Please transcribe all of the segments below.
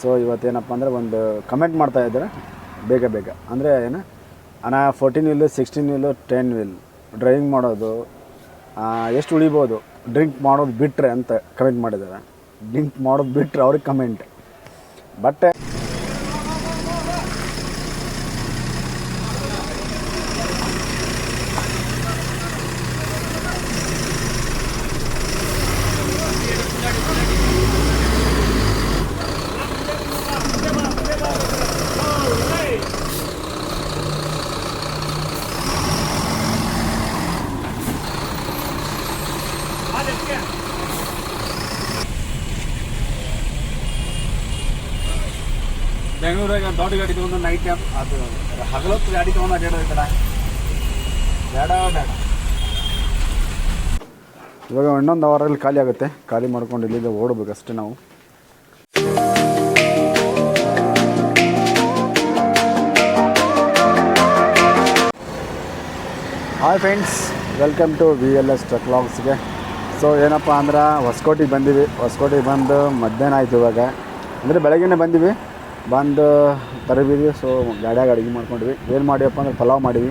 So ಇವತ್ತೇನಪ್ಪ ಅಂದರೆ ಒಂದು comment ಮಾಡ್ತಾಯಿದ್ದಾರೆ ಬೇಗ ಬೇಗ ಅಂದರೆ ಏನು ಅಣ್ಣ 14 ವೀಲು 16 ವೀಲು 10 ವೀಲ್ ಡ್ರೈವಿಂಗ್ ಮಾಡೋದು ಎಷ್ಟು ಉಳಿಬೋದು ಡ್ರಿಂಕ್ ಮಾಡೋದು ಬಿಟ್ಟರೆ ಅಂತ ಕಮೆಂಟ್ ಮಾಡಿದ್ದಾರೆ. ಡ್ರಿಂಕ್ ಮಾಡೋದು ಬಿಟ್ಟರೆ ಅವ್ರಿಗೆ ಕಮೆಂಟ್. ಬಟ್ ಬೆಂಗಳೂರಾಗ ದೊಡ್ಡ ಗಾಡಿ ತೊಗೊಂಡು ನೈಟ್ ಟೈಮ್ ಅದು ಹಗಲೊತ್ತು ಗಾಡಿ ತೊಗೊಂಡು ಅಡ್ಡಾಡೋದೈತಲ್ಲ ಬೇಡ ಬೇಡ. ಇವಾಗ ಇನ್ನೊಂದು ಅವರಲ್ಲಿ ಖಾಲಿ ಆಗುತ್ತೆ. ಖಾಲಿ ಮಾಡ್ಕೊಂಡು ಇಲ್ಲಿಂದ ಓಡಬೇಕಷ್ಟೇ ನಾವು. ಹಾಯ್ ಫ್ರೆಂಡ್ಸ್, ವೆಲ್ಕಮ್ ಟು vlstruckvlogsಗೆ. ಸೊ ಏನಪ್ಪ ಅಂದ್ರೆ ಹೊಸಕೋಟೆಗೆ ಬಂದೀವಿ. ಹೊಸಕೋಟೆಗೆ ಬಂದು ಮಧ್ಯಾಹ್ನ ಆಯಿತು. ಇವಾಗ ಅಂದರೆ ಬೆಳಗ್ಗೆನೇ ಬಂದೀವಿ. ಬಂದು ತರಬಿದ್ವಿ. ಸೊ ಗಾಡಿಯಾಗ ಅಡುಗೆ ಮಾಡ್ಕೊಂಡ್ವಿ. ಏನು ಮಾಡಿವಪ್ಪ ಅಂದ್ರೆ ಪಲಾವ್ ಮಾಡೀವಿ.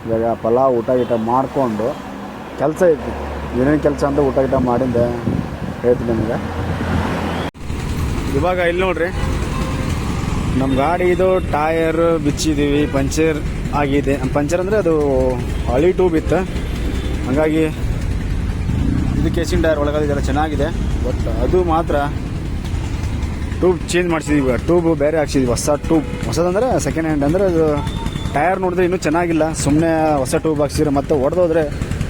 ಇವಾಗ ಪಲಾವ್ ಊಟ ಗೀಟ ಮಾಡಿಕೊಂಡು ಕೆಲಸ ಐತಿ. ಏನೇನು ಕೆಲಸ ಅಂತ ಊಟ ಗೀಟ ಮಾಡಿಂದ ಹೇಳ್ತೀನಿ ನಿಮಗೆ. ಇವಾಗ ಇಲ್ಲಿ ನೋಡ್ರಿ, ನಮ್ಮ ಗಾಡಿದು ಟಯರ್ ಬಿಚ್ಚಿದ್ದೀವಿ. ಪಂಚರ್ ಆಗಿದೆ. ಪಂಚರ್ ಅಂದರೆ ಅದು ಹಳಿ ಟ್ಯೂಬ್ ಇತ್ತು, ಹಾಗಾಗಿ ಇದು ಕೇಸಿನ ಟೈರ್ ಒಳಗಡೆ ಚೆನ್ನಾಗಿದೆ. ಬಟ್ ಅದು ಮಾತ್ರ ಟ್ಯೂಬ್ ಚೇಂಜ್ ಮಾಡಿಸಿದೀವಿ. ಟ್ಯೂಬ್ ಬೇರೆ ಹಾಕ್ಸಿದ್ವಿ, ಹೊಸ ಟ್ಯೂಬ್. ಹೊಸದಂದರೆ second hand. ಅಂದರೆ ಅದು ಟಯರ್ ನೋಡಿದ್ರೆ ಇನ್ನೂ ಚೆನ್ನಾಗಿಲ್ಲ. ಸುಮ್ಮನೆ ಹೊಸ ಟ್ಯೂಬ್ ಹಾಕ್ಸಿದ್ರೆ ಮತ್ತೆ ಹೊಡೆದೋದ್ರೆ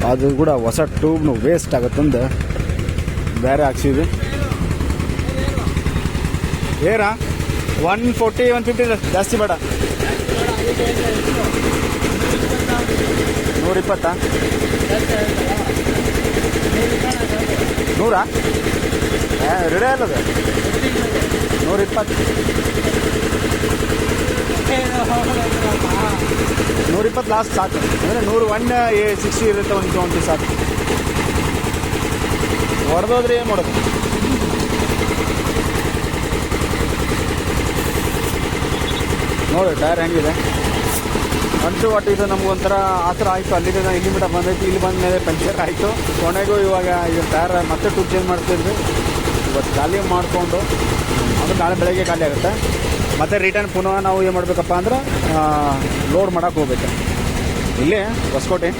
ಅದು ಕೂಡ ಹೊಸ ಟ್ಯೂಬ್ನು ವೇಸ್ಟ್ ಆಗುತ್ತಂದು ಬೇರೆ ಹಾಕ್ಸಿದ್ವಿ. ಏರಾ 140 150 ಜಾಸ್ತಿ ಬೇಡ. 120 100 ರೆಡಿ ಅಲ್ಲದು 120 120 ಲಾಸ್ಟ್ ಸಾಕು. ಅಂದರೆ 160 ಇರುತ್ತೆ, 120 ಸಾಕು. ಹೊಡೆದೋದ್ರೆ ಏನು ಮಾಡೋದು? ನೋಡಿ ಟೈರ್ ಹೆಂಗಿದೆ ಅಂತೂ. ಒಟ್ಟು ಇದು ನಮಗೊಂಥರ ಆ ಥರ ಆಯಿತು. ಅಲ್ಲಿಂದ ಇಲ್ಲಿ ಮಟ್ಟ ಬಂದೈತಿ. ಇಲ್ಲಿ ಬಂದ ಮೇಲೆ ಪಂಚರ್ ಆಯಿತು. ಕೊನೆಗೂ ಇವಾಗ ಇದು ಟೈರ್ ಮತ್ತೆ ಟ್ಯೂಬ್ ಚೇಂಜ್ ಮಾಡ್ತಿದ್ವಿ. ಇವತ್ತು ಖಾಲಿ ಮಾಡಿಕೊಂಡು ಅದು ನಾಳೆ ಬೆಳಗ್ಗೆ ಖಾಲಿ ಆಗುತ್ತೆ. ಮತ್ತು ರಿಟರ್ನ್ ಪುನಃ ನಾವು ಏನು ಮಾಡಬೇಕಪ್ಪ ಅಂದ್ರೆ ಲೋಡ್ ಮಾಡೋಕ್ಕೆ ಹೋಗ್ಬೇಕು. ಇಲ್ಲೇ ಹೊಸಕೋಟೆ.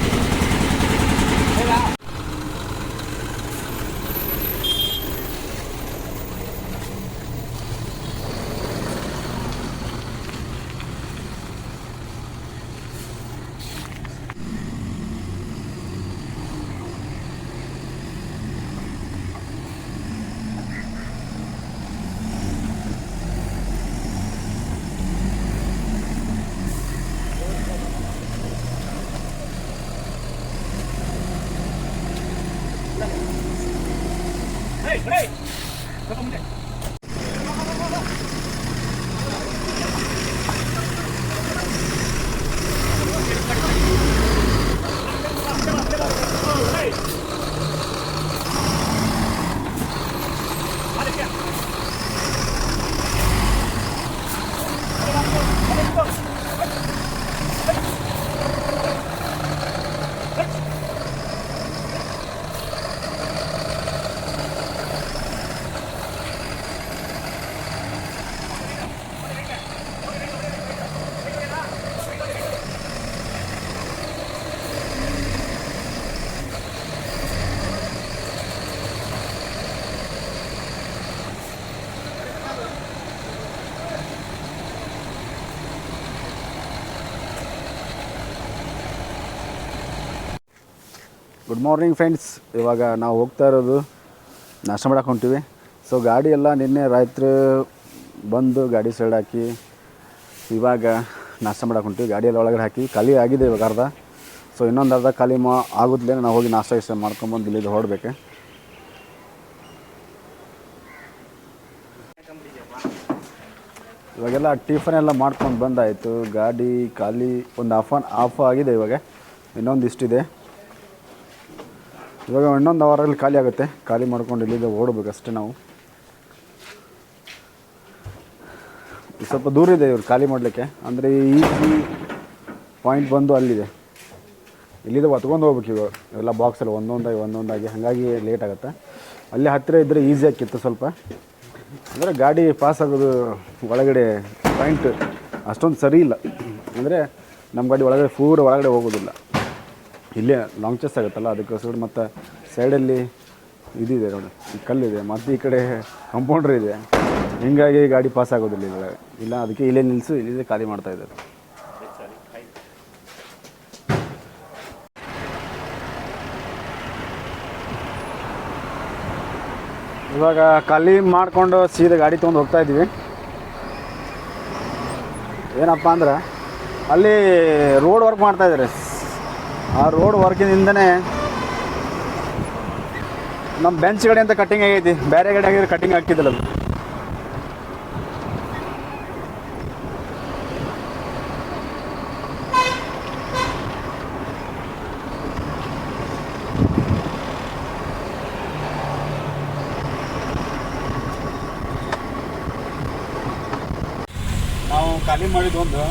Good morning friends. ಇವಾಗ ನಾವು ಹೋಗ್ತಾ ಇರೋದು ನಾಷ್ಟ ಮಾಡಕ್ಕೆ ಹೊಂಟಿವಿ. ಸೊ ಗಾಡಿ ಎಲ್ಲ ನಿನ್ನೆ ರಾತ್ರಿ ಬಂದು ಗಾಡಿ ಸೈಡ್ ಹಾಕಿ ಇವಾಗ ನಾಷ್ಟ ಮಾಡಕ್ಕೆ ಹೊಂಟಿವಿ. ಗಾಡಿಯೆಲ್ಲ ಒಳಗಡೆ ಹಾಕಿ ಖಾಲಿ ಆಗಿದೆ ಇವಾಗ ಅರ್ಧ. ಸೊ ಇನ್ನೊಂದು ಅರ್ಧ ಖಾಲಿ ಆಗುತ್ತಲೇ ನಾವು ಹೋಗಿ ನಾಷ್ಟ ಇಷ್ಟ ಮಾಡ್ಕೊಂಬಂದು ಇಲ್ಲಿದ್ದು ಹೊರಡ್ಬೇಕು. ಇವಾಗೆಲ್ಲ ಟಿಫನ್ ಎಲ್ಲ ಮಾಡ್ಕೊಂಡು ಬಂದಾಯಿತು. ಗಾಡಿ ಖಾಲಿ ಒಂದು ಆಫ್ ಆಗಿದೆ. ಇವಾಗ ಇನ್ನೊಂದಿಷ್ಟಿದೆ. ಇವಾಗ ಇನ್ನೊಂದು ಅವರಲ್ಲಿ ಖಾಲಿ ಆಗುತ್ತೆ. ಖಾಲಿ ಮಾಡ್ಕೊಂಡು ಇಲ್ಲಿಂದ ಓಡಬೇಕಷ್ಟೇ ನಾವು. ಸ್ವಲ್ಪ ದೂರ ಇದೆ ಇವ್ರು ಖಾಲಿ ಮಾಡಲಿಕ್ಕೆ. ಅಂದರೆ ಈ ಪಾಯಿಂಟ್ ಬಂದು ಅಲ್ಲಿದೆ, ಇಲ್ಲಿದೆ ಹೊತ್ಕೊಂಡು ಹೋಗ್ಬೇಕು ಇವಾಗ ಎಲ್ಲ ಬಾಕ್ಸಲ್ಲಿ ಒಂದೊಂದಾಗಿ, ಹಾಗಾಗಿ ಲೇಟ್ ಆಗುತ್ತೆ. ಅಲ್ಲಿ ಹತ್ತಿರ ಇದ್ದರೆ ಈಸಿ ಆಗಿತ್ತು ಸ್ವಲ್ಪ. ಅಂದರೆ ಗಾಡಿ ಪಾಸ್ ಆಗೋದು ಒಳಗಡೆ ಪಾಯಿಂಟ್ ಅಷ್ಟೊಂದು ಸರಿ ಇಲ್ಲ. ಅಂದರೆ ನಮ್ಮ ಗಾಡಿ ಒಳಗಡೆ ಒಳಗಡೆ ಹೋಗೋದಿಲ್ಲ, ಇಲ್ಲೇ ಲಾಂಗ್ ಚೆಸ್ ಆಗುತ್ತಲ್ಲ ಅದಕ್ಕೋಸ್ಕರ. ಮತ್ತು ಸೈಡಲ್ಲಿ ಇದಿದೆ ನೋಡಿ, ಕಲ್ಲಿದೆ, ಮತ್ತು ಈ ಕಡೆ ಕಂಪೌಂಡ್ರ್ ಇದೆ, ಹೀಗಾಗಿ ಗಾಡಿ ಪಾಸ್ ಆಗೋದಿಲ್ಲ ಇಲ್ಲ. ಅದಕ್ಕೆ ಇಲ್ಲೇ ನಿಲ್ಲಿಸಿ ಇಲ್ಲೇ ಖಾಲಿ ಮಾಡ್ತಾಯಿದ್ದಾರೆ. ಇವಾಗ ಖಾಲಿ ಮಾಡಿಕೊಂಡು ಸೀದಾ ಗಾಡಿ ತೊಗೊಂಡು ಹೋಗ್ತಾಯಿದ್ದೀವಿ. ಏನಪ್ಪ ಅಂದ್ರೆ ಅಲ್ಲಿ ರೋಡ್ ವರ್ಕ್ ಮಾಡ್ತಾಯಿದ್ದಾರೆ. ಆ ರೋಡ್ ವರ್ಕಿನಿಂದನೇ ನಮ್ಮ ಬೆಂಚ್ ಗಾಡಿ ಅಂತ ಕಟ್ಟಿಂಗ್ ಆಗೈತಿ, ಬೇರೆ ಗಾಡಿ ಆಗಿದ್ರೆ ಕಟ್ಟಿಂಗ್ ಆಗ್ತಿದ್ದಿಲ್ಲ ಅದು. ನಾವು ಖಾಲಿ ಮಾಡಿದ್ದೊಂದು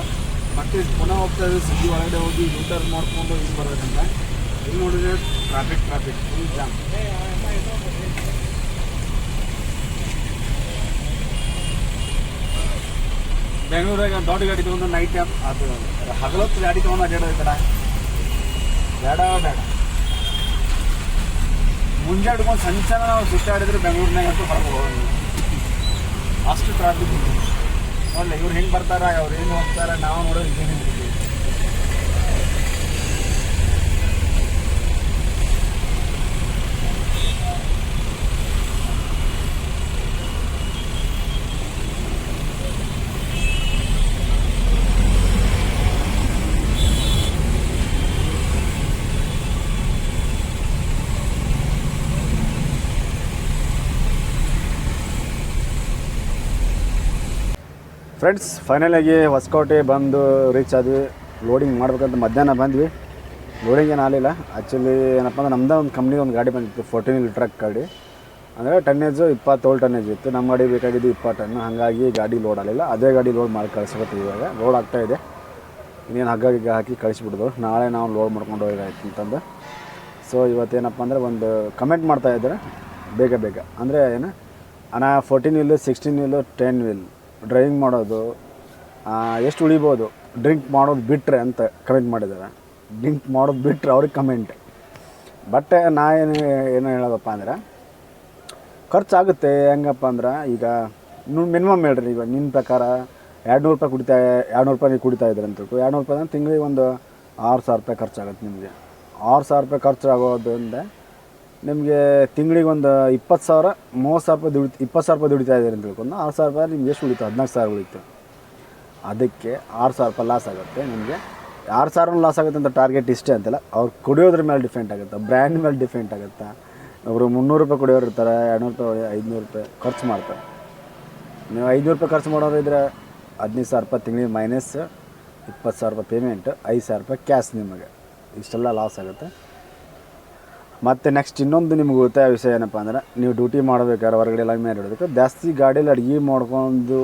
ಮತ್ತೆ ಪುನಃ ಹೋಗ್ತಾ ಇದ್ದೀವಿ ಸಿಟಿ ಒಳಗಡೆ ಹೋಗಿ ಯೂಟರ್ನ್ ಮಾಡ್ಕೊಂಡು ಇಲ್ಲಿ ಬರೋದ್ರಿಂದ. ಇಲ್ಲಿ ನೋಡಿದ್ರೆ ಟ್ರಾಫಿಕ್ ಫುಲ್ ಜಾಮ್. ಬೆಂಗಳೂರಾಗ ದೊಡ್ಡ ಗಾಡಿ ತೊಗೊಂಡು ನೈಟ್ ಟೈಮ್ ಅದು ಹಗಲೊತ್ತು ಗಾಡಿ ತೊಗೊಂಡು ಅಡ್ಡಾಡೋದು ಬೇಡ. ಮುಂಜಾನೆ ಹಿಡ್ಕೊಂಡು ಸಣ್ಣ ನಾವು ಸುತ್ತಾಡಿದ್ರೆ ಬೆಂಗಳೂರಿನಾಗ ಅಂತೂ ಹೊರಗೆ ಹೋಗೋದು, ಅಷ್ಟು ಟ್ರಾಫಿಕ್. ನೋಡಲಿ ಇವ್ರು ಹೆಂಗೆ ಬರ್ತಾರ, ಅವ್ರು ಏನು ಹೋಗ್ತಾರೆ, ನಾವು ನೋಡೋದು ಇದೇನು. ಫ್ರೆಂಡ್ಸ್, ಫೈನಲಾಗಿ ಹೊಸಕೋಟೆ ಬಂದು ರೀಚ್ ಆದ್ವಿ. ಲೋಡಿಂಗ್ ಮಾಡ್ಬೇಕಂತ ಮಧ್ಯಾಹ್ನ ಬಂದ್ವಿ. ಲೋಡಿಂಗ್ ಏನು ಆಗಲಿಲ್ಲ. ಆ್ಯಕ್ಚುಲಿ ಏನಪ್ಪ ಅಂದ್ರೆ ನಮ್ಮದೇ ಒಂದು ಕಂಪ್ನಿಗೆ ಒಂದು ಗಾಡಿ ಬಂದಿತ್ತು, 14 wheel ಟ್ರಕ್ ಗಾಡಿ. ಅಂದರೆ ಟನ್ನೇಜು 27 ಟನ್ನೇಜ್ ಇತ್ತು. ನಮ್ಮ ಗಾಡಿ ಬೇಕಾಗಿದ್ದು 20 ಟನ್. ಹಾಗಾಗಿ ಗಾಡಿ ಲೋಡ್ ಆಗಲಿಲ್ಲ. ಅದೇ ಗಾಡಿ ಲೋಡ್ ಮಾಡಿ ಕಳಿಸ್ಬೇಕು. ಇವಾಗ ಲೋಡ್ ಆಗ್ತಾಯಿದೆ. ಇನ್ನೇನು ಹಗ್ಗ ಹಾಕಿ ಕಳಿಸ್ಬಿಡ್ದು. ನಾಳೆ ನಾವು ಲೋಡ್ ಮಾಡ್ಕೊಂಡು ಹೋಗಾಯ್ತು ಅಂತಂದು. ಸೊ ಇವತ್ತೇನಪ್ಪ ಅಂದರೆ ಒಂದು ಕಮೆಂಟ್ ಮಾಡ್ತಾಯಿದ್ದಾರೆ ಬೇಗ. ಅಂದರೆ ಏನು ಅಣ್ಣ 14 wheel 16 wheel 10 wheel ಡ್ರೈವಿಂಗ್ ಮಾಡೋದು ಎಷ್ಟು ಉಳಿಬೋದು, ಡ್ರಿಂಕ್ ಮಾಡೋದು ಬಿಟ್ಟರೆ ಅಂತ ಕಮೆಂಟ್ ಮಾಡಿದ್ದಾರೆ. ಡ್ರಿಂಕ್ ಮಾಡೋದು ಬಿಟ್ಟರೆ ಅವ್ರಿಗೆ ಕಮೆಂಟ್. ಬಟ್ ನಾ ಏನು ಹೇಳೋದಪ್ಪ ಅಂದ್ರೆ ಖರ್ಚಾಗುತ್ತೆ. ಹೆಂಗಪ್ಪ ಅಂದ್ರೆ ಈಗ ಮಿನಿಮಮ್ ಹೇಳ್ರಿ, ಈಗ ನಿಮ್ಮ ಪ್ರಕಾರ 200 ರೂಪಾಯಿ ನೀವು ಕುಡಿತಾ ಇದ್ದೀರಿ ಅಂತ 200 ರೂಪಾಯಿ ಅಂದ್ರೆ ತಿಂಗಳಿಗೆ ಒಂದು 6,000 ರೂಪಾಯಿ ಖರ್ಚಾಗುತ್ತೆ. ನಿಮಗೆ 6,000 ರೂಪಾಯಿ ಖರ್ಚಾಗೋದ್ರಿಂದ ನಿಮಗೆ ತಿಂಗಳಿಗೆ ಒಂದು 20,000 30,000 ರೂಪಾಯಿ 20,000 ರೂಪಾಯಿ ದುಡಿತಾ ಇದ್ದೀರಿ ಅಂತ ತಿಳ್ಕೊಂಡು 6,000 ರೂಪಾಯಿ ನಿಮ್ಗೆ ಎಷ್ಟು ಉಳಿತು? 14,000 ಉಳಿತು. ಅದಕ್ಕೆ 6,000 ರೂಪಾಯಿ ಲಾಸ್ ಆಗುತ್ತೆ. ನಿಮಗೆ 6,000 ಲಾಸ್ ಆಗುತ್ತೆ ಅಂತ ಟಾರ್ಗೆಟ್ ಇಷ್ಟೇ ಅಂತಲ್ಲ, ಅವ್ರು ಕುಡಿಯೋದ್ರ ಮೇಲೆ ಡಿಪೆಂಡ್ ಆಗುತ್ತೆ, ಬ್ರ್ಯಾಂಡ್ ಮೇಲೆ ಡಿಪೆಂಡ್ ಆಗುತ್ತೆ. ಅವರು 300 ರೂಪಾಯಿ ಕುಡಿಯೋರು ಇರ್ತಾರೆ, 200 ರೂಪಾಯಿ 500 ರೂಪಾಯಿ ಖರ್ಚು ಮಾಡ್ತಾರೆ. ನೀವು 500 ರೂಪಾಯಿ ಖರ್ಚು ಮಾಡೋರು ಇದ್ದರೆ 15,000 ರೂಪಾಯಿ ತಿಂಗಳಿಗೆ ಮೈನಸ್ 20,000 ರೂಪಾಯಿ ಪೇಮೆಂಟ್, 5,000 ರೂಪಾಯಿ ಕ್ಯಾಶ್. ನಿಮಗೆ ಇಷ್ಟೆಲ್ಲ ಲಾಸ್ ಆಗುತ್ತೆ. ಮತ್ತು ನೆಕ್ಸ್ಟ್ ಇನ್ನೊಂದು ನಿಮ್ಗೆ ಉಳಿತಾಯ ವಿಷಯ ಏನಪ್ಪ ಅಂದ್ರೆ, ನೀವು ಡ್ಯೂಟಿ ಮಾಡಬೇಕಾದ್ರೆ ಹೊರಗಡೆ ಎಲ್ಲ ಮೇಲೆ ಇಡೋದಕ್ಕೆ ಜಾಸ್ತಿ ಗಾಡೀಲಿ ಅಡುಗೆ ಮಾಡ್ಕೊಂಡು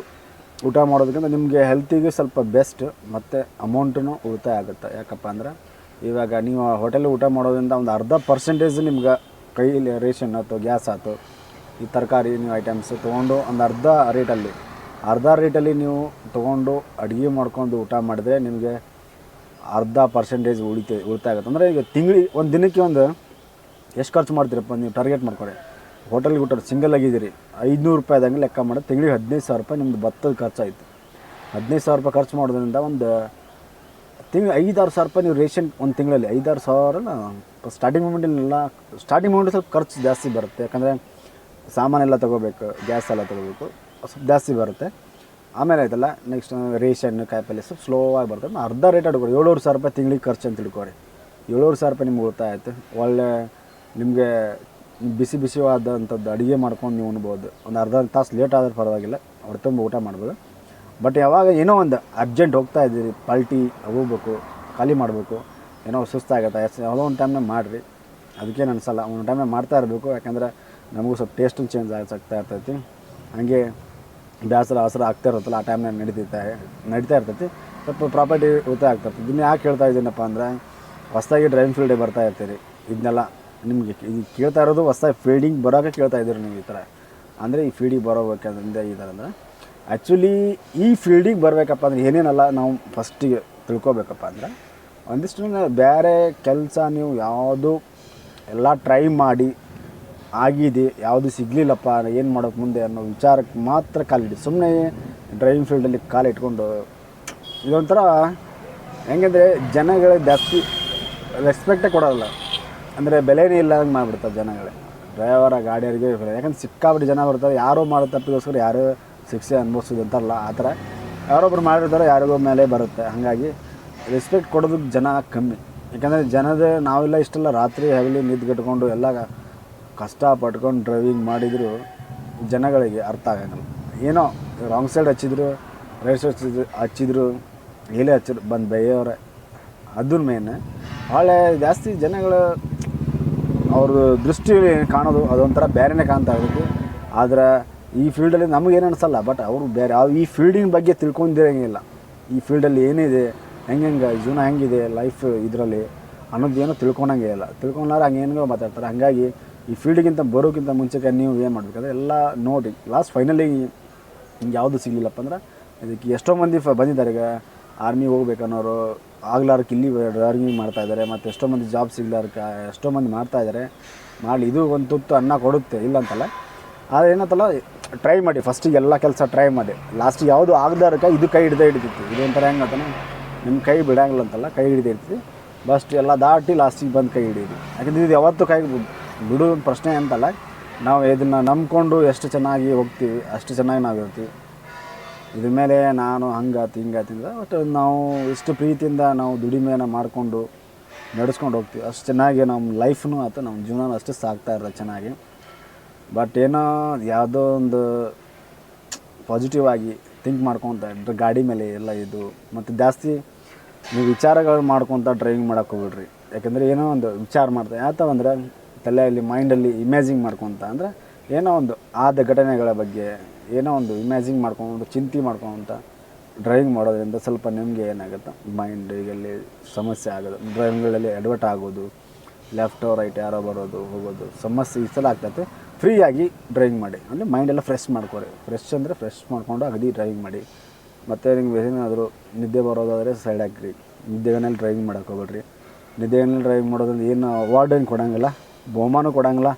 ಊಟ ಮಾಡೋದಕ್ಕಿಂತ ನಿಮಗೆ ಹೆಲ್ತಿಗೆ ಸ್ವಲ್ಪ ಬೆಸ್ಟ್ ಮತ್ತು ಅಮೌಂಟೂ ಉಳಿತಾಯ ಆಗುತ್ತೆ. ಯಾಕಪ್ಪ ಅಂದ್ರೆ ಇವಾಗ ನೀವು ಹೋಟೆಲ್ ಊಟ ಮಾಡೋದ್ರಿಂದ ಒಂದು 10% ನಿಮ್ಗೆ ಕೈಯಲ್ಲಿ ರೇಷನ್ ಆಯ್ತು, ಗ್ಯಾಸ್ ಆಯ್ತು, ಈ ತರಕಾರಿ ನೀವು ಐಟಮ್ಸ್ ತೊಗೊಂಡು ಒಂದು ಅರ್ಧ ರೇಟಲ್ಲಿ ನೀವು ತೊಗೊಂಡು ಅಡುಗೆ ಮಾಡ್ಕೊಂಡು ಊಟ ಮಾಡಿದ್ರೆ ನಿಮಗೆ 10% ಉಳಿತಾಯ ಆಗುತ್ತೆ. ಅಂದರೆ ಈಗ ತಿಂಗಳಿಗೆ ಒಂದು ದಿನಕ್ಕೆ ಒಂದು ಎಷ್ಟು ಖರ್ಚು ಮಾಡ್ತೀರಪ್ಪ ನೀವು ಟಾರ್ಗೆಟ್ ಮಾಡ್ಕೊಳ್ಳಿ. ಹೋಟೆಲ್ಗೆ ಊಟ ಸಿಂಗಲ್ ಆಗಿದ್ದೀರಿ 500 ರೂಪಾಯಿದಂಗೆ ಲೆಕ್ಕ ಮಾಡಿ ತಿಂಗಳಿಗೆ 15,000 ರೂಪಾಯಿ ನಿಮ್ಮದು ಭತ್ತದ ಖರ್ಚಾಯಿತು. 15,000 ರೂಪಾಯಿ ಖರ್ಚು ಮಾಡೋದ್ರಿಂದ ಒಂದು ತಿಂಗಳು 5,000-6,000 ರೂಪಾಯಿ ನೀವು ರೇಷನ್ ಒಂದು ತಿಂಗಳಲ್ಲಿ 5,000-6,000 ಸ್ಟಾರ್ಟಿಂಗ್ ಮೂಮೆಂಟ್ ಸ್ವಲ್ಪ ಖರ್ಚು ಜಾಸ್ತಿ ಬರುತ್ತೆ. ಯಾಕಂದರೆ ಸಾಮಾನೆಲ್ಲ ತೊಗೋಬೇಕು, ಗ್ಯಾಸ್ ಎಲ್ಲ ತೊಗೋಬೇಕು, ಸ್ವಲ್ಪ ಜಾಸ್ತಿ ಬರುತ್ತೆ. ಆಮೇಲೆ ಆಯ್ತಲ್ಲ ನೆಕ್ಸ್ಟ್ ರೇಷನ್ ಕಾಯಿಪಲ್ಲೆ ಸ್ವಲ್ಪ ಸ್ಲೋ ಆಗಿ ಬರ್ತದೆ. ಅರ್ಧ ರೇಟ್ ಹಿಡ್ಕೊರಿ, 7,000 ರೂಪಾಯಿ ತಿಂಗಳಿಗೆ ಖರ್ಚು ಅಂತ ತಿಳ್ಕೊರಿ. 7,000 ರೂಪಾಯಿ ನಿಮ್ಗೆ ಉಳಿತಾಯ ಆಯಿತು. ಒಳ್ಳೆ ನಿಮಗೆ ಬಿಸಿವಾದಂಥದ್ದು ಅಡುಗೆ ಮಾಡ್ಕೊಂಡು ನೀವು ಉಣ್ಬೋದು. ಒಂದು ಅರ್ಧ ತಾಸು ಲೇಟ್ ಆದ್ರೆ ಪರವಾಗಿಲ್ಲ, ಹೊಟ್ಟೆ ತುಂಬ ಊಟ ಮಾಡ್ಬೋದು. ಬಟ್ ಯಾವಾಗ ಏನೋ ಒಂದು ಅರ್ಜೆಂಟ್ ಹೋಗ್ತಾ ಇದ್ದೀರಿ, ಪಾಲ್ಟಿ ಹೋಗ್ಬೇಕು, ಖಾಲಿ ಮಾಡಬೇಕು, ಏನೋ ಸುಸ್ತಾಗುತ್ತೆ, ಯಾವುದೋ ಒಂದು ಟೈಮ್ನಾಗ ಮಾಡಿರಿ, ಅದಕ್ಕೇನು ಅನಿಸಲ್ಲ. ಒಂದು ಟೈಮ್ನಾಗ ಮಾಡ್ತಾ ಇರಬೇಕು. ಯಾಕಂದರೆ ನಮಗೂ ಸ್ವಲ್ಪ ಟೇಸ್ಟು ಚೇಂಜ್ ಆಗ್ತಾ ಇರ್ತೈತಿ. ಹಾಗೆ ಬೇಸರ ಅವಸರ ಆಗ್ತಾ ಇರುತ್ತಲ್ಲ, ಆ ಟೈಮ್ನಾಗ ನಡೀತಾ ಇರ್ತೈತಿ. ಸ್ವಲ್ಪ ಪ್ರಾಪರ್ಟಿ ಉಳಿತಾಯ ಆಗ್ತಿರ್ತದೆ. ಇದನ್ನ ಯಾಕೆ ಹೇಳ್ತಾ ಇದ್ದೀನಪ್ಪ ಅಂದ್ರೆ, ಹೊಸದಾಗಿ ಡ್ರೈವಿಂಗ್ ಫೀಲ್ಡಿಗೆ ಬರ್ತಾ ಇರ್ತೀರಿ, ಇದನ್ನೆಲ್ಲ ನಿಮಗೆ ಇದು ಕೇಳ್ತಾ ಇರೋದು ಹೊಸದಾಗಿ ಫೀಲ್ಡಿಂಗ್ ಬರೋಕೆ ಕೇಳ್ತಾ ಇದ್ದೀರಿ ನೀವು. ಈ ಥರ ಅಂದರೆ ಈ ಫೀಲ್ಡಿಗೆ ಬರೋಬೇಕಂದ್ರೆ ಈ ಥರ ಅಂದ್ರೆ ಆ್ಯಕ್ಚುಲಿ ಈ ಫೀಲ್ಡಿಗೆ ಬರಬೇಕಪ್ಪ ಅಂದ್ರೆ ಏನೇನಲ್ಲ ನಾವು ಫಸ್ಟಿಗೆ ತಿಳ್ಕೊಬೇಕಪ್ಪ ಅಂದ್ರೆ, ಒಂದಿಷ್ಟು ಬೇರೆ ಕೆಲಸ ನೀವು ಯಾವುದು ಎಲ್ಲ ಟ್ರೈ ಮಾಡಿ ಆಗಿದೆ, ಯಾವುದು ಸಿಗಲಿಲ್ಲಪ್ಪ ಏನು ಮಾಡೋಕ್ಕೆ ಮುಂದೆ ಅನ್ನೋ ವಿಚಾರಕ್ಕೆ ಮಾತ್ರ ಕಾಲಿಡಿ. ಸುಮ್ಮನೆ ಡ್ರೈವಿಂಗ್ ಫೀಲ್ಡಲ್ಲಿ ಕಾಲು ಇಟ್ಕೊಂಡು ಇದೊಂಥರ ಹೆಂಗಂದರೆ ಜನಗಳೇ ಜಾಸ್ತಿ ರೆಸ್ಪೆಕ್ಟೇ ಕೊಡೋಲ್ಲ, ಅಂದರೆ ಬೆಲೆನೇ ಇಲ್ಲದಂಗೆ ಮಾಡಿಬಿಡ್ತಾರೆ ಜನಗಳೇ ಡ್ರೈವರ ಗಾಡಿಯವರಿಗೆ. ಯಾಕಂದ್ರೆ ಸಿಕ್ಕಾಬಿಟ್ಟು ಜನ ಬರ್ತಾರೆ, ಯಾರೋ ಮಾಡೋ ತಪ್ಪಿಗೋಸ್ಕರ ಯಾರೋ ಶಿಕ್ಷೆ ಅನುಭವಿಸೋದು ಅಂತಾರಲ್ಲ, ಆ ಥರ ಯಾರೊಬ್ರು ಮಾಡಿರ್ತಾರೆ ಯಾರಿಗೋ ಮೇಲೆ ಬರುತ್ತೆ. ಹಾಗಾಗಿ ರೆಸ್ಪೆಕ್ಟ್ ಕೊಡೋದಕ್ಕೆ ಜನ ಕಮ್ಮಿ. ಯಾಕಂದರೆ ಜನದ ನಾವೆಲ್ಲ ಇಷ್ಟೆಲ್ಲ ರಾತ್ರಿ ಹೆವಿಲಿ ನಿದ್ಗೆಟ್ಕೊಂಡು ಎಲ್ಲ ಕಷ್ಟಪಟ್ಕೊಂಡು ಡ್ರೈವಿಂಗ್ ಮಾಡಿದರೂ ಜನಗಳಿಗೆ ಅರ್ಥ ಆಗಂಗಿಲ್ಲ. ಏನೋ ರಾಂಗ್ ಸೈಡ್ ಹಚ್ಚಿದ್ರು, ರೈಟ್ ಸೈಡ್ ಹಚ್ಚಿದ್ರು, ಹೇಳೇ ಹಚ್ಚಿದ್ರು ಬಂದು ಬೈಯೋರೆ. ಅದ್ರ ಮೇನ್ ಭಾಳ ಜಾಸ್ತಿ ಜನಗಳು ಅವ್ರದ್ದು ದೃಷ್ಟಿಯಲ್ಲಿ ಕಾಣೋದು ಅದೊಂಥರ ಬೇರೆನೇ ಕಾಣ್ತಾ ಇರುತ್ತೆ. ಆದರೆ ಈ ಫೀಲ್ಡಲ್ಲಿ ನಮಗೇನು ಅನಿಸಲ್ಲ, ಬಟ್ ಅವರು ಬೇರೆ ಈ ಫೀಲ್ಡಿನ ಬಗ್ಗೆ ತಿಳ್ಕೊಂಡಿರಂಗಿಲ್ಲ. ಈ ಫೀಲ್ಡಲ್ಲಿ ಏನಿದೆ, ಹೆಂಗೆ ಜೀವನ ಹೆಂಗಿದೆ ಲೈಫ್ ಇದರಲ್ಲಿ ಅನ್ನೋದು ಏನೋ ತಿಳ್ಕೊಳಂಗೆ ಇಲ್ಲ. ತಿಳ್ಕೊಂಡಾರ ಹಂಗೆ ಏನೋ ಮಾತಾಡ್ತಾರೆ. ಹಾಗಾಗಿ ಈ ಫೀಲ್ಡಿಗಿಂತ ಬರೋಕ್ಕಿಂತ ಮುಂಚೆಗೆ ನೀವು ಏನು ಮಾಡಬೇಕಾದ್ರೆ ಎಲ್ಲ ನೋಡಿ ಲಾಸ್ಟ್ ಫೈನಲಿ ಹಿಂಗೆ ಯಾವುದು ಸಿಗಲಿಲ್ಲಪ್ಪ ಅಂದ್ರೆ, ಇದಕ್ಕೆ ಎಷ್ಟೋ ಮಂದಿ ಬಂದಿದ್ದಾರೆ. ಈಗ ಆರ್ಮಿಗೆ ಹೋಗ್ಬೇಕನ್ನೋರು ಆಗ್ಲಾರಕ್ಕೆ ಇಲ್ಲಿ ಡ್ರೈವಿಂಗ್ ಮಾಡ್ತಾಯಿದ್ದಾರೆ, ಮತ್ತು ಎಷ್ಟೋ ಮಂದಿ ಜಾಬ್ ಸಿಗ್ಲಾರಕ್ಕೆ ಎಷ್ಟೋ ಮಂದಿ ಮಾಡ್ತಾಯಿದ್ದಾರೆ. ಮಾಡಲಿ, ಇದು ಒಂದು ತುತ್ತು ಅನ್ನ ಕೊಡುತ್ತೆ ಇಲ್ಲ ಅಂತಲ್ಲ. ಆದರೆ ಏನಂತಲ್ಲ, ಟ್ರೈ ಮಾಡಿ ಫಸ್ಟಿಗೆ ಎಲ್ಲ ಕೆಲಸ ಟ್ರೈ ಮಾಡಿ. ಲಾಸ್ಟಿಗೆ ಯಾವುದು ಆಗದಾರಕ್ಕೆ ಇದು ಕೈ ಹಿಡಿತೈತಿ. ಇದೊಂಥರ ಹೆಂಗಂತಾನೆ ನಿಮ್ಮ ಕೈ ಬಿಡಂಗಿಲ್ಲ ಅಂತಲ್ಲ, ಕೈ ಹಿಡಿದೈತಿ. ಬಸ್ಟ್ ಎಲ್ಲ ದಾಟಿ ಲಾಸ್ಟಿಗೆ ಬಂದು ಕೈ ಹಿಡಿಯಿರಿ. ಯಾಕಂದರೆ ಇದು ಯಾವತ್ತೂ ಕೈ ಬಿಡೋ ಪ್ರಶ್ನೆ ಅಂತಲ್ಲ. ನಾವು ಇದನ್ನು ನಂಬ್ಕೊಂಡು ಎಷ್ಟು ಚೆನ್ನಾಗಿ ಹೋಗ್ತೀವಿ ಅಷ್ಟು ಚೆನ್ನಾಗಿ ನಾವು ಇರ್ತೀವಿ. ಇದ್ರ ಮೇಲೆ ನಾನು ಹಂಗಾತಿ ಹಿಂಗಾತಿಂದ ಬಟ್ ನಾವು ಎಷ್ಟು ಪ್ರೀತಿಯಿಂದ ನಾವು ದುಡಿಮೆಯನ್ನು ಮಾಡಿಕೊಂಡು ನಡೆಸ್ಕೊಂಡು ಹೋಗ್ತೀವಿ ಅಷ್ಟು ಚೆನ್ನಾಗಿ ನಮ್ಮ ಲೈಫ್ನೂ ಆಯ್ತು, ನಮ್ಮ ಜೀವನ ಅಷ್ಟು ಸಾಗ್ತಾ ಇರೋದು ಚೆನ್ನಾಗಿ. ಬಟ್ ಏನೋ ಯಾವುದೋ ಒಂದು ಪಾಸಿಟಿವ್ ಆಗಿ ಥಿಂಕ್ ಮಾಡ್ಕೊತ ಗಾಡಿ ಮೇಲೆ ಎಲ್ಲ ಇದು, ಮತ್ತು ಜಾಸ್ತಿ ನೀವು ವಿಚಾರಗಳು ಮಾಡ್ಕೊತ ಡ್ರೈವಿಂಗ್ ಮಾಡೋಕೆ ಹೋಗ್ಬಿಡ್ರಿ. ಯಾಕೆಂದರೆ ಏನೋ ಒಂದು ವಿಚಾರ ಮಾಡ್ತಾ ಯಾತವಂದ್ರೆ ತಲೆಯಲ್ಲಿ ಮೈಂಡಲ್ಲಿ ಇಮ್ಯಾಜಿನ್ ಮಾಡ್ಕೊತ, ಅಂದರೆ ಏನೋ ಒಂದು ಆದ ಘಟನೆಗಳ ಬಗ್ಗೆ ಏನೋ ಒಂದು ಇಮ್ಯಾಜಿನ್ ಮಾಡ್ಕೊಂಡು ಚಿಂತೆ ಮಾಡ್ಕೊಂತ ಡ್ರೈವಿಂಗ್ ಮಾಡೋದ್ರಿಂದ ಸ್ವಲ್ಪ ನಿಮಗೆ ಏನಾಗುತ್ತೆ ಮೈಂಡಿಗಲ್ಲಿ ಸಮಸ್ಯೆ ಆಗೋದು, ಡ್ರೈವಿಂಗ್ಗಳಲ್ಲಿ ಎಡವಟ್ ಆಗೋದು, ಲೆಫ್ಟು ರೈಟ್ ಯಾರೋ ಬರೋದು ಹೋಗೋದು ಸಮಸ್ಯೆ ಈ ಸಲ ಆಗ್ತೈತೆ. ಫ್ರೀಯಾಗಿ ಡ್ರೈವಿಂಗ್ ಮಾಡಿ, ಅಂದರೆ ಮೈಂಡೆಲ್ಲ ಫ್ರೆಶ್ ಮಾಡ್ಕೊರಿ. ಫ್ರೆಶ್ ಅಂದರೆ ಫ್ರೆಶ್ ಮಾಡಿಕೊಂಡು ಅಗದಿ ಡ್ರೈವಿಂಗ್ ಮಾಡಿ. ಮತ್ತು ನಿಮ್ಗೆ ಏನಾದರೂ ನಿದ್ದೆ ಬರೋದಾದರೆ ಸೈಡ್ ಹಾಕಿರಿ, ನಿದ್ದೆನಲ್ಲಿ ಡ್ರೈವಿಂಗ್ ಮಾಡೋಕೆ ಹೋಗ್ಬೇಡ್ರಿ. ನಿದ್ದೆನಲ್ಲಿ ಡ್ರೈವಿಂಗ್ ಮಾಡೋದ್ರಿಂದ ಏನು ಅವಾರ್ಡ್ ಏನು ಕೊಡೋಂಗಿಲ್ಲ, ಬಹುಮಾನ ಕೊಡೋಂಗಿಲ್ಲ.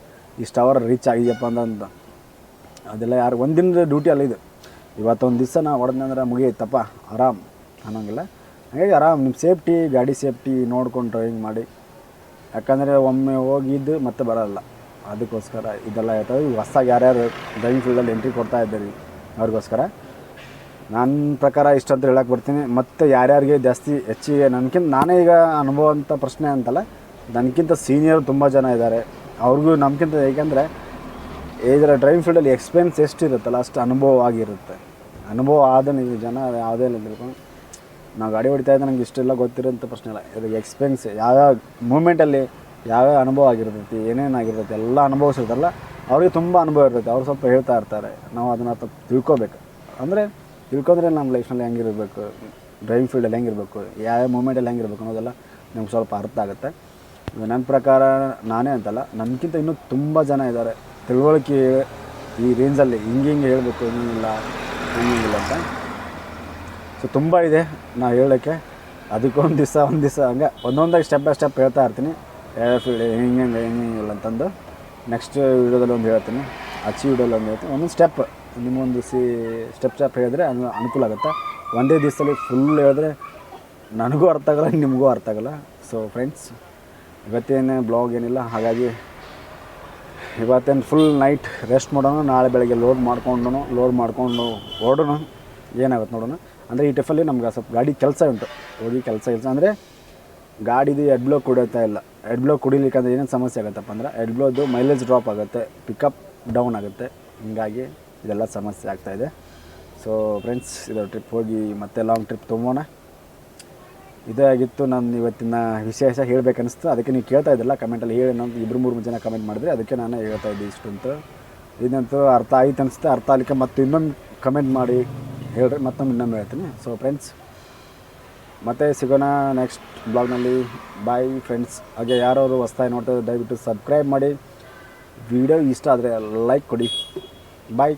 ಇಷ್ಟು ಅವರ್ ರೀಚ್ ಆಗಿದೆಯಪ್ಪ ಅಂತ ಅದೆಲ್ಲ ಯಾರು ಒಂದಿನದ ಡ್ಯೂಟಿ ಅಲ್ಲ ಇದು. ಇವತ್ತೊಂದು ದಿವಸ ನಾವು ಹೊಡೆದಂದ್ರೆ ಮುಗಿಯೈತಪ್ಪ ಆರಾಮ್ ಅನ್ನೋಂಗಿಲ್ಲ. ಹಾಗಾಗಿ ಆರಾಮ್ ನಿಮ್ಮ ಸೇಫ್ಟಿ, ಗಾಡಿ ಸೇಫ್ಟಿ ನೋಡ್ಕೊಂಡು ಡ್ರೈವಿಂಗ್ ಮಾಡಿ. ಯಾಕಂದರೆ ಒಮ್ಮೆ ಹೋಗಿದ್ದು ಮತ್ತೆ ಬರೋಲ್ಲ, ಅದಕ್ಕೋಸ್ಕರ ಇದೆಲ್ಲ ಹೇಳ್ತಾರೆ. ಹೊಸ್ದಾಗಿ ಯಾರ್ಯಾರು ಡ್ರೈವಿಂಗ್ ಫೀಲ್ಡಲ್ಲಿ ಎಂಟ್ರಿ ಕೊಡ್ತಾ ಇದ್ದೀರಿ ಅವ್ರಿಗೋಸ್ಕರ ನನ್ನ ಪ್ರಕಾರ ಇಷ್ಟ ಅಂತ ಹೇಳಕ್ಕೆ ಬರ್ತೀನಿ. ಮತ್ತು ಯಾರ್ಯಾರಿಗೆ ಜಾಸ್ತಿ ಹೆಚ್ಚಿಗೆ ನನಗಿಂತ ನಾನೇ ಈಗ ಅನುಭವ ಅಂತ ಪ್ರಶ್ನೆ ಅಂತಲ್ಲ, ನನಗಿಂತ ಸೀನಿಯರ್ ತುಂಬ ಜನ ಇದ್ದಾರೆ. ಅವ್ರಿಗೂ ನಮ್ಗಿಂತ ಏಕೆಂದರೆ ಇದರ ಡ್ರೈವಿಂಗ್ ಫೀಲ್ಡಲ್ಲಿ ಎಕ್ಸ್ಪೀರಿಯನ್ಸ್ ಎಷ್ಟಿರುತ್ತಲ್ಲ ಅಷ್ಟು ಅನುಭವ ಆಗಿರುತ್ತೆ. ಅನುಭವ ಆದ ನೀವು ಜನ ಯಾವುದೇ ಇಲ್ಲ ತಿಳ್ಕೊಂಡು ನಾವು ಗಾಡಿ ಹೊಡಿತಾ ಇದ್ದರೆ ನನಗೆ ಇಷ್ಟೆಲ್ಲ ಗೊತ್ತಿರೋಂಥ ಪ್ರಶ್ನೆ ಇಲ್ಲ. ಇದಕ್ಕೆ ಎಕ್ಸ್ಪೀರಿಯನ್ಸ್ ಯಾವ್ಯಾವ ಮೂಮೆಂಟಲ್ಲಿ ಯಾವ್ಯಾವ ಅನುಭವ ಆಗಿರ್ತೈತಿ, ಏನೇನಾಗಿರ್ತೈತಿ ಎಲ್ಲ ಅನುಭವಿಸಿರ್ತಾರಲ್ಲ ಅವ್ರಿಗೆ ತುಂಬ ಅನುಭವ ಇರ್ತೈತೆ. ಅವ್ರು ಸ್ವಲ್ಪ ಹೇಳ್ತಾ ಇರ್ತಾರೆ, ನಾವು ಅದನ್ನು ತಿಳ್ಕೊಬೇಕು. ಅಂದರೆ ತಿಳ್ಕೊಂಡ್ರೆ ನಮ್ಮ ಲೈಫ್ನಲ್ಲಿ ಹೆಂಗಿರಬೇಕು, ಡ್ರೈವಿಂಗ್ ಫೀಲ್ಡಲ್ಲಿ ಹೆಂಗಿರಬೇಕು, ಯಾವ್ಯಾವ ಮೂಮೆಂಟಲ್ಲಿ ಹೆಂಗಿರಬೇಕು ಅನ್ನೋದೆಲ್ಲ ನಮ್ಗೆ ಸ್ವಲ್ಪ ಅರ್ಥ ಆಗುತ್ತೆ. ನನ್ನ ಪ್ರಕಾರ ನಾನೇ ಅಂತಲ್ಲ, ನನಗಿಂತ ಇನ್ನೂ ತುಂಬ ಜನ ಇದ್ದಾರೆ ತಿಳುವಳಿಕೆ ಈ ರೇಂಜಲ್ಲಿ ಹಿಂಗೆ ಹೇಳಬೇಕು ಹಿಂಗಿಲ್ಲ ಹಿಂಗಿಲ್ಲ ಅಂತ. ಸೊ ತುಂಬ ಇದೆ ನಾವು ಹೇಳೋಕ್ಕೆ. ಅದಕ್ಕೊಂದು ದಿವಸ ಹಂಗೆ ಒಂದೊಂದಾಗಿ ಸ್ಟೆಪ್ ಬೈ ಸ್ಟೆಪ್ ಹೇಳ್ತಾ ಇರ್ತೀನಿ. ಯಾವ ಫೀಲ್ಡ್ ಹಿಂಗಿಲ್ಲ ಅಂತಂದು ನೆಕ್ಸ್ಟ್ ವೀಡಿಯೋದಲ್ಲಿ ಒಂದು ಹೇಳ್ತೀನಿ, ವಿಡಿಯೋದಲ್ಲಿ ಒಂದು ಹೇಳ್ತೀನಿ. ಒಂದೊಂದು ಸ್ಟೆಪ್ ನಿಮಗೊಂದು ಸ್ಟೆಪ್ ಹೇಳಿದ್ರೆ ಅನುಕೂಲ ಆಗುತ್ತೆ. ಒಂದೇ ದಿವಸದಲ್ಲಿ ಫುಲ್ ಹೇಳಿದ್ರೆ ನನಗೂ ಅರ್ಥ ಆಗೋಲ್ಲ, ನಿಮಗೂ ಅರ್ಥ ಆಗೋಲ್ಲ. ಸೊ ಫ್ರೆಂಡ್ಸ್, ಇವತ್ತೇನು ಬ್ಲಾಗ್ ಏನಿಲ್ಲ, ಹಾಗಾಗಿ ಇವತ್ತೇನು ಫುಲ್ ನೈಟ್ ರೆಸ್ಟ್ ಮಾಡೋಣ. ನಾಳೆ ಬೆಳಗ್ಗೆ ಲೋಡ್ ಮಾಡಿಕೊಂಡು ಓಡೋಣ, ಏನಾಗುತ್ತೆ ನೋಡೋಣ. ಅಂದರೆ ಈ ಟೈಫಲ್ಲಿ ನಮ್ಗೆ ಸ್ವಲ್ಪ ಗಾಡಿ ಕೆಲಸ ಉಂಟು, ಹೋಗಿ ಕೆಲಸ ಅಂದರೆ ಗಾಡಿದು ಎಡ್ ಬ್ಲೋ ಕುಡಿಯೋತಾ ಇಲ್ಲ. ಎಡ್ ಬ್ಲೋ ಕುಡಿಲಿಕ್ಕಂದ್ರೆ ಏನೇನು ಸಮಸ್ಯೆ ಆಗುತ್ತಪ್ಪ ಅಂದ್ರೆ ಎಡ್ ಬ್ಲೋದು ಮೈಲೇಜ್ ಡ್ರಾಪ್ ಆಗುತ್ತೆ, ಪಿಕಪ್ ಡೌನ್ ಆಗುತ್ತೆ. ಹೀಗಾಗಿ ಇದೆಲ್ಲ ಸಮಸ್ಯೆ ಆಗ್ತಾಯಿದೆ. ಸೊ ಫ್ರೆಂಡ್ಸ್, ಇದು ಟ್ರಿಪ್ ಹೋಗಿ ಮತ್ತೆ ಲಾಂಗ್ ಟ್ರಿಪ್ ತೊಗೋಣ. ಇದೇ ಆಗಿತ್ತು ನಾನು ಇವತ್ತಿನ ವಿಶೇಷ ಹೇಳಬೇಕನ್ನಿಸ್ತು. ಅದಕ್ಕೆ ನೀವು ಕೇಳ್ತಾ ಇದ್ದಿಲ್ಲ ಕಮೆಂಟಲ್ಲಿ ಹೇಳಿ, ನಾನು 2-3 ಜನ ಕಮೆಂಟ್ ಮಾಡಿದ್ರೆ ಅದಕ್ಕೆ ನಾನು ಹೇಳ್ತಾ ಇದ್ದೆ ಇಷ್ಟಂತೂ. ಇದಂತೂ ಅರ್ಥ ಆಯ್ತು ಅನಿಸುತ್ತೆ. ಅರ್ಥ ಆಗಲಿಕ್ಕೆ ಮತ್ತು ಇನ್ನೊಂದು ಕಮೆಂಟ್ ಮಾಡಿ ಹೇಳ್ರಿ, ಮತ್ತೊಮ್ಮೆ ಇನ್ನೊಮ್ಮೆ ಹೇಳ್ತೀನಿ. ಸೊ ಫ್ರೆಂಡ್ಸ್, ಮತ್ತೆ ಸಿಗೋಣ ನೆಕ್ಸ್ಟ್ ಬ್ಲಾಗ್ನಲ್ಲಿ. Bye friends. ಹಾಗೆ ಯಾರು ಹೊಸ್ದಾಗಿ ನೋಡ್ತಾ ದಯವಿಟ್ಟು ಸಬ್ಸ್ಕ್ರೈಬ್ ಮಾಡಿ, ವಿಡಿಯೋ ಇಷ್ಟ ಆದರೆ ಲೈಕ್ ಕೊಡಿ. ಬಾಯ್.